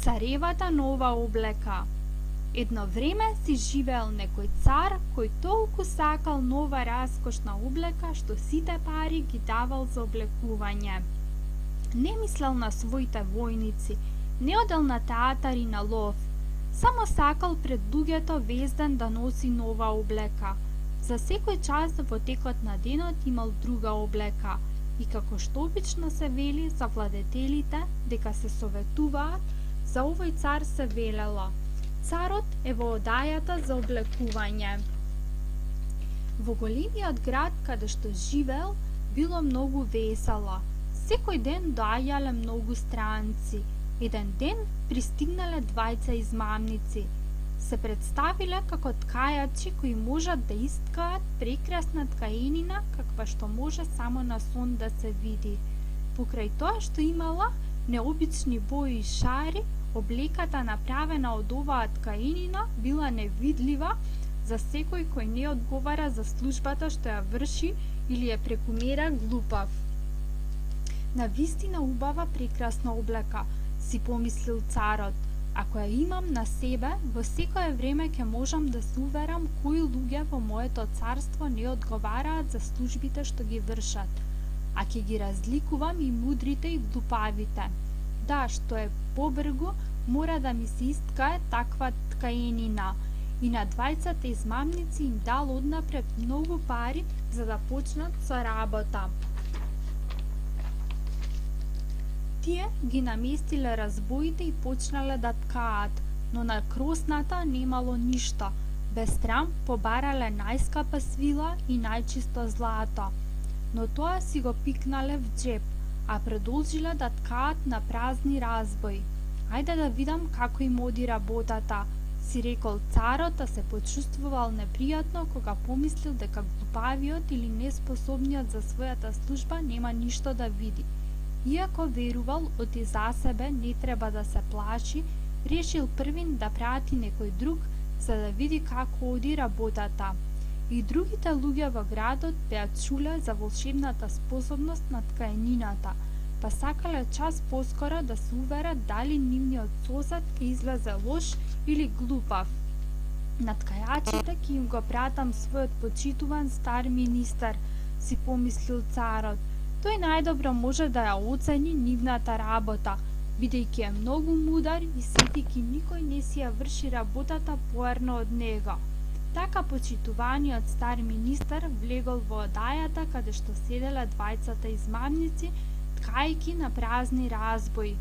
Царевата нова облека. Едно време си живеел некој цар кој толку сакал нова раскошна облека што сите пари ги давал за облекување. Не мислел на своите војници, не одел на театар и на лов, само сакал пред луѓето везден да носи нова облека. За секој час во текот на денот имал друга облека и како што обично се вели за владетелите дека се советуваат, за овој цар се велело: царот е во одајата за облекување. Во големиот град каде што живеел било многу весело. Секој ден доаѓале многу странци. Еден ден пристигнале двајца измамници. Се представиле како ткајачи кои можат да искаат прекрасна ткаенина каква што може само на сон да се види. Покрај тоа што имала необични бои и шари, облеката направена од оваа ткаенина била невидлива за секој кој не одговара за службата што ја врши или е прекумера глупав. Навистина убава прекрасна облека, си помислил царот. Ако ја имам на себе, во секое време ќе можам да се уверам кои луѓе во моето царство не одговараат за службите што ги вршат, а ќе ги разликувам и мудрите и глупавите. Да, што е побргу, мора да ми се искае таква ткаенина. И на двајцата измамници им дал однапред многу пари за да почнат со работа. Тие ги наместиле разбоите и почнале да ткаат, но на кросната немало ништо. Без срам побарале најскапа свила и најчисто злато, но тоа си го пикнале в джеп, а продолжиле да ткаат на празни разбои. Ајде да видам како им оди работата, си рекол царот, а се почувствувал непријатно кога помислил дека глупавиот или неспособниот за својата служба нема ништо да види. Иако верувал оти за себе не треба да се плаши, решил првин да прати некој друг за да види како оди работата. И другите луѓе во градот беа чуле за волшебната способност на ткаенината, па сакале час поскоро да се уверат дали нивниот сосед ќе излезе лош или глупав. На ткајачите ќе им го пратам својот почитуван стар министер, си помислил царот. Тој најдобро може да ја оцени нивната работа, бидејќи е многу мудар и сетики никој не си ја врши работата поарно од него. Така почитуваниот стар министер влегол во одајата каде што седеле двајцата измамници, ткајки на празни разбои.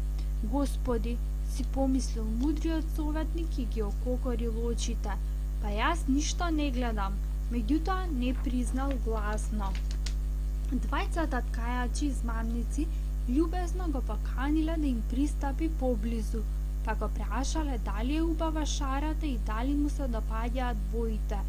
Господи, си помислил мудриот советник и ги ококорил очите. Па јас ништо не гледам, меѓутоа не признал гласно. Двајцата ткајачи измамници љубезно го поканиле да им пристапи поблизу, па го прашале дали е убава шарата и дали му се допаѓаат боите.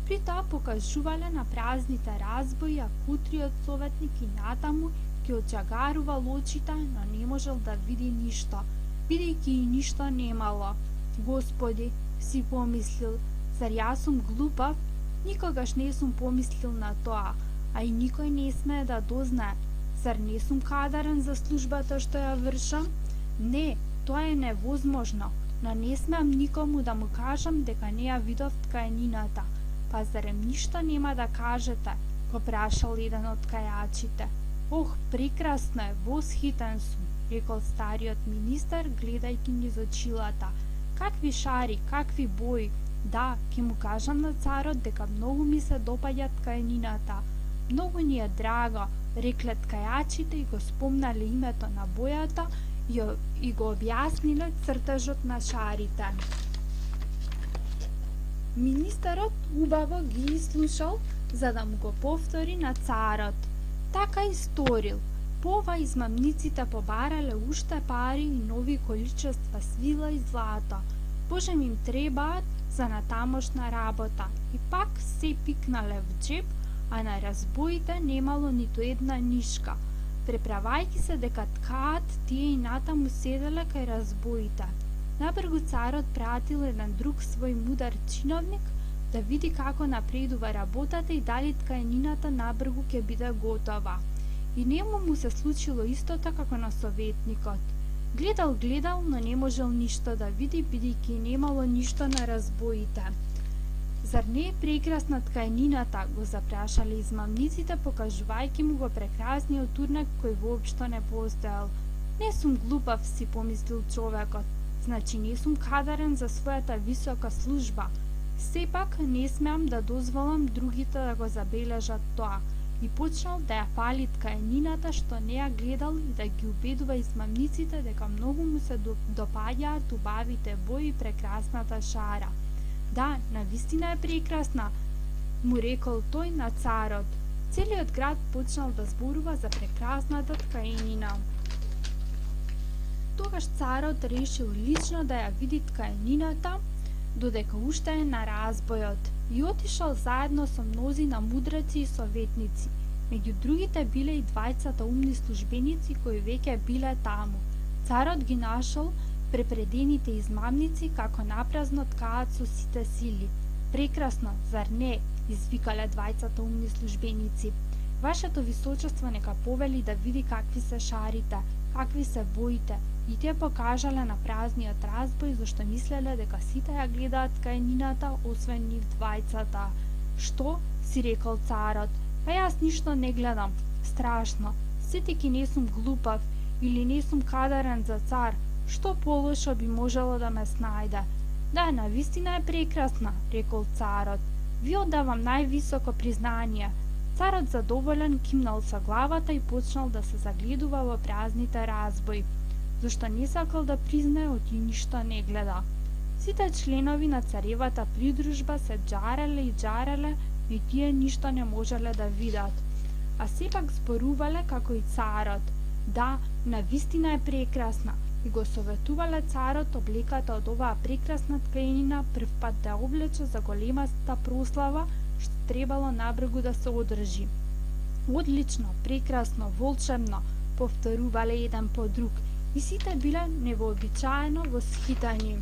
При тоа покажувале на празните разбои, а кутриот советник и натаму ги очагарувал очите, но не можел да види ништо, бидејќи и ништо немало. Господи, си помислил, зар јас сум глупав? Никогаш не сум помислил на тоа, а и никој не смее да дознае. Зар не сум кадарен за службата што ја вршам? Не, тоа е невозможно, но не смеам никому да му кажам дека не ја видов ткаенината. Па зарем ништо нема да кажете? Го прашал еден од ткајачите. Ох, прекрасно е, восхитен сум, рекол стариот министер, гледајќи низ очилата. Какви шари, какви бои? Да, ќе му кажам на царот дека многу ми се допаѓа ткаенината. Многу ни е драго, рекле ткајачите и го спомнале името на бојата и го објасниле цртежот на шарите. Министерот убаво ги изслушал за да му го повтори на царот. Така и сторил. По ова измамниците побарале уште пари и нови количества свила и злато. Божем им требаат за натамошна работа. И пак се пикнале в джеп, а на разбоите немало ниту една нишка. Преправајќи се дека ткаат, тие и натаму седеле кај разбоите. Набргу царот пратил еден друг свој мудар чиновник да види како напредува работата и дали ткаенината набргу ќе биде готова. И нему му се случило истото како на советникот. Гледал, но не можел ништо да види, бидејќи немало ништо на разбоите. Зар не е прекрасна ткајнината, го запрашале измамниците, покажувајќи му го прекрасниот турнак кој воопшто не постоел. Не сум глупав, си помислил човекот, значи не сум кадарен за својата висока служба. Сепак не смеам да дозволам другите да го забележат тоа. И почнал да ја фали ткајнината што не ја гледал и да ги убедува измамниците дека многу му се допаѓаат убавите бои и прекрасната шара. Да, навистина е прекрасна, му рекол тој на царот. Целиот град почнал да зборува за прекрасната ткаенина. Тогаш царот решил лично да ја види ткаенината, додека уште е на разбојот, и отишол заедно со мнозина мудреци и советници. Меѓу другите биле и двајцата умни службеници кои веќе биле таму. Царот ги нашол препредените измамници како напразно ткаат со сите сили. Прекрасно, зар не? Извикале двајцата умни службеници. Вашето височество нека повели да види какви се шарите, какви се боите. И тие покажале на празниот разбој, зашто мислеле дека сите ја гледаат ткаенината, освен нив двајцата. Што? Си рекол царот. Па јас ништо не гледам. Страшно. Сетејќи не сум глупав или не сум кадарен за цар, што полошо би можело да ме снајде? Да, навистина е прекрасна, рекол царот. Ви оддавам највисоко признание. Царот задоволен кимнал со главата и почнал да се загледува во празните разбои, зашто не сакал да признае оти ништо не гледа. Сите членови на царевата придружба се джареле и джареле, и тие ништо не можеле да видат. А сепак зборувале како и царот. Да, навистина е прекрасна, и го советувале царот облеката од оваа прекрасна ткаенина прв пат да облече за големата прослава што требало набрегу да се одржи. Одлично, прекрасно, волшебно, повторувале еден по друг, и сите биле невообичаено восхитени.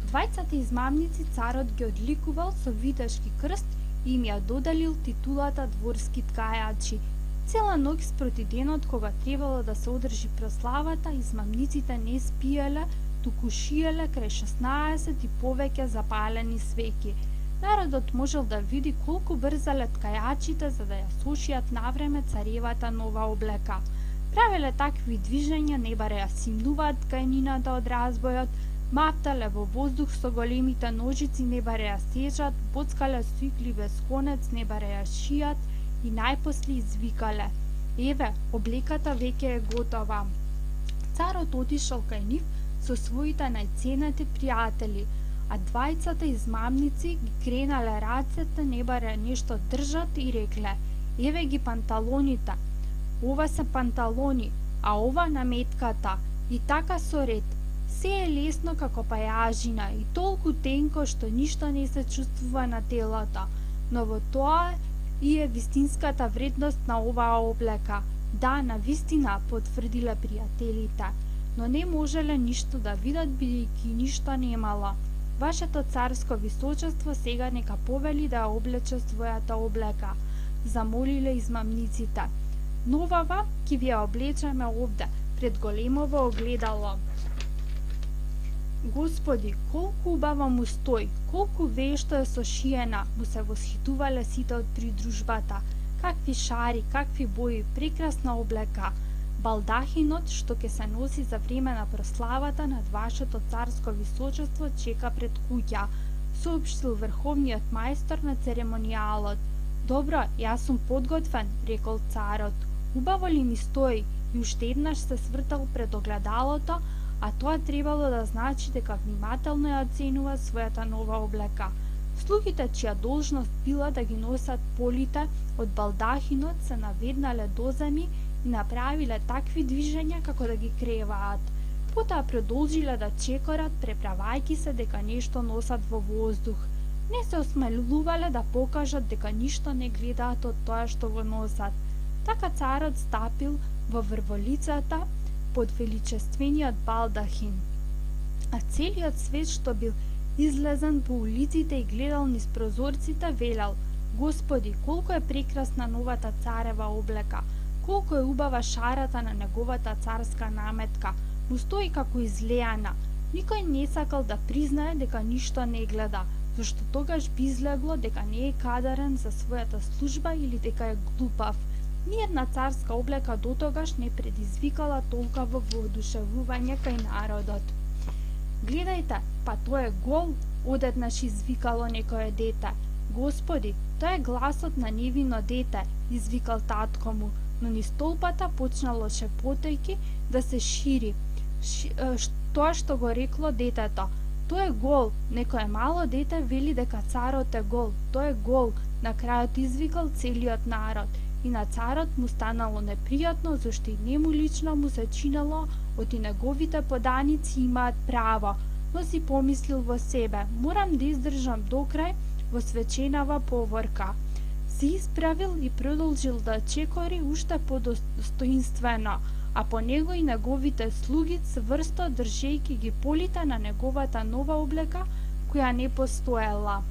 Двајцата измамници царот ги одликувал со витешки крст и им ја доделил титулата дворски ткајачи. Цела ноќ спроти денот кога требало да се одржи прославата, измамниците не спиеле, туку шиеле крај 16 и повеќе запалени свеќи. Народот можел да види колку брзале ткајачите за да ја сушијат навреме царевата нова облека. Правеле такви движења, не баре ја симнуваат ткаенината од разбојот, маптале во воздух со големите ножици, не баре ја сежат, боцкале со игли без конец, не баре ја шијат и најпосле извикале: еве, облеката веќе е готова. Царот отишол кај нив со своите најценети пријатели, а двајцата измамници ги кренале рацете, не баре нешто држат и рекле: еве ги панталоните, ова се панталони, а ова наметката, и така со ред. Се е лесно како пајажина и толку тенко што ништо не се чувствува на телото, но во тоа и е вистинската вредност на оваа облека. Да, навистина, потврдиле пријателите, но не можеле ништо да видат бидејќи ништо немало. Вашето царско височество сега нека повели да ја облече својата облека, замолиле измамниците. Новава ќе ви ја облечеме овде, пред големово огледало. Господи, колку убаво му стои, колку вешто е сошиена, му се восхитувале сите од придружбата. Какви шари, какви бои, прекрасна облека. Балдахинот што ќе се носи за време на прославата над вашето царско височество чека пред куќа, соопштил врховниот мајстор на церемонијалот. Добро, јас сум подготвен, рекол царот. Убаво ли ми стои? И уште еднаш се свртал пред огледалото, а тоа требало да значи дека внимателно ја оценува својата нова облека. Слугите чија должност била да ги носат полите од балдахинот се наведнале доземи и направиле такви движења како да ги креваат. Потоа продолжиле да чекорат, преправајќи се дека нешто носат во воздух. Не се осмелувале да покажат дека ништо не гледаат од тоа што го носат. Така царот стапил во врволицата под величествениот балдахин. А целиот свет што бил излезен по улиците и гледал низ прозорците, велел: Господи, колку е прекрасна новата царева облека, колку е убава шарата на неговата царска наметка, му стои како излеана. Никој не сакал да признае дека ништо не гледа, зашто тогаш би излегло дека не е кадарен за својата служба или дека е глупав. Ниедна царска облека дотогаш не предизвикала толкова воодушевување кај народот. Гледајте, па тоа е гол, одеднаш извикало некое дете. Господи, тоа е гласот на невино дете, извикал татко му, но низ толпата почнало шепотејки да се шири. Тоа што го рекло детето. Тоа е гол, некое мало дете вели дека царот е гол, тоа е гол, на крајот извикал целиот народ. И на царот му станало непријатно, зашто и нему лично му се чинело оти неговите поданици имаат право, но си помислил во себе, морам да издржам до крај во свеченава поворка. Се исправил и продолжил да чекори уште подостоинствено, а по него и неговите слуги цврсто држејќи ги полите на неговата нова облека, која не постоела.